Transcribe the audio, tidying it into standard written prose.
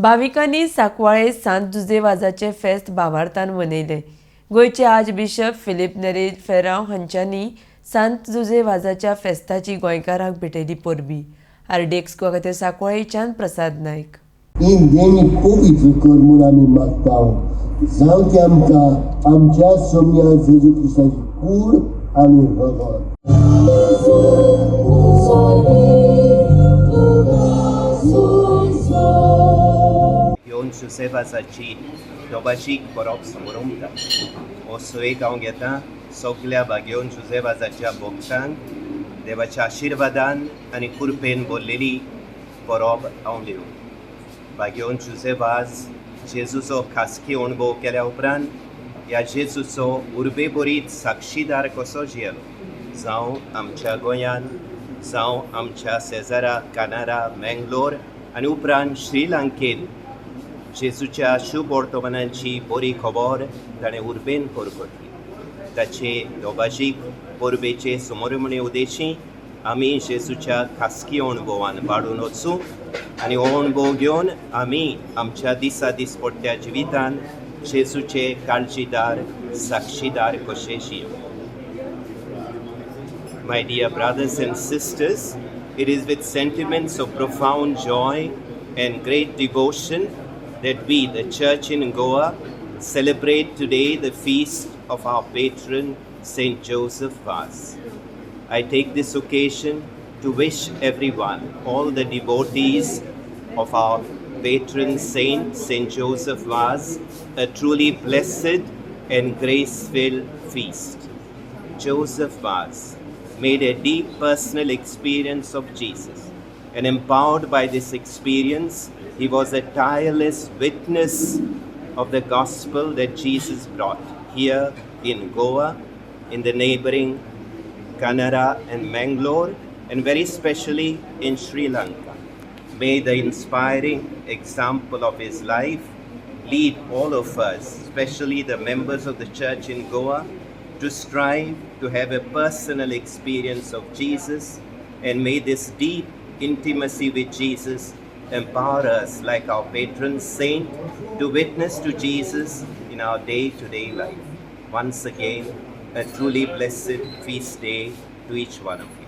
भाविकांनी सांकवाळे सांत जुजेवाजाचे फेस्त भावार्थान मनयले. गोयचे आर्चबिशप फिलीप नेरी फेरांव हांच्यांनी सांत जुजेवाजाच्या फेस्ताची गोंयकारांक भेटयली परबी. RDXGOA खातीर सांकवाळेच्यान प्रसाद नायक. इन देणी पवित्र कर म्हूण आमी मागता. जावं ती आमकां आमच्या सोम्या जेजू क्रिस्ताची कूड आनी रगत. जुजेवाजाची दोबाशीक बरोप समारंभता हो सोयेक हांव घेता सगल्या बागेवन जुजेवाजाच्या भक्तांक देवाच्या आशिर्वादान आनी कृपेन भरलेली बरोप हांव दिवं. बागेवन जुजेवाज जेजूचो खासगी अणभव केल्या उपरांत ह्या जेजूचो उर्बे बरीत साक्षीदार कसो जियेलो जावं आमच्या गोंयान जावं आमच्या शेजारा कानारा मेंगलोर आनी उपरांत श्रीलंकेन जेजूच्या शुभ वर्तमानांची बरी खबर ताणें उर्बेन परगटली. ताचे दोबाशीक परबेचे समोरमणे उद्देशी आमी जेजूच्या खासगी अणभवान वाडून वचूं आनी हो अणभव घेवन आमी आमच्या दिसा दीस पडट्या जिवितान जेजूचे काळजीदार साक्षीदार कशे जियों. My dear brothers and sisters, it is with sentiments of profound joy and great devotion that we, the Church in Goa, celebrate today the feast of our patron, Saint Joseph Vaz. I take this occasion to wish everyone, all the devotees of our patron saint, Saint Joseph Vaz, a truly blessed and grace-filled feast. Joseph Vaz made a deep personal experience of Jesus, and empowered by this experience, he was a tireless witness of the gospel that Jesus brought here in Goa, in the neighboring Kannada and Mangalore, and very specially in Sri Lanka. May the inspiring example of his life lead all of us, especially the members of the Church in Goa, to strive to have a personal experience of Jesus, and may this deep intimacy with Jesus empower us like our patron saint to witness to Jesus in our day-to-day life. Once again, a truly blessed feast day to each one of you.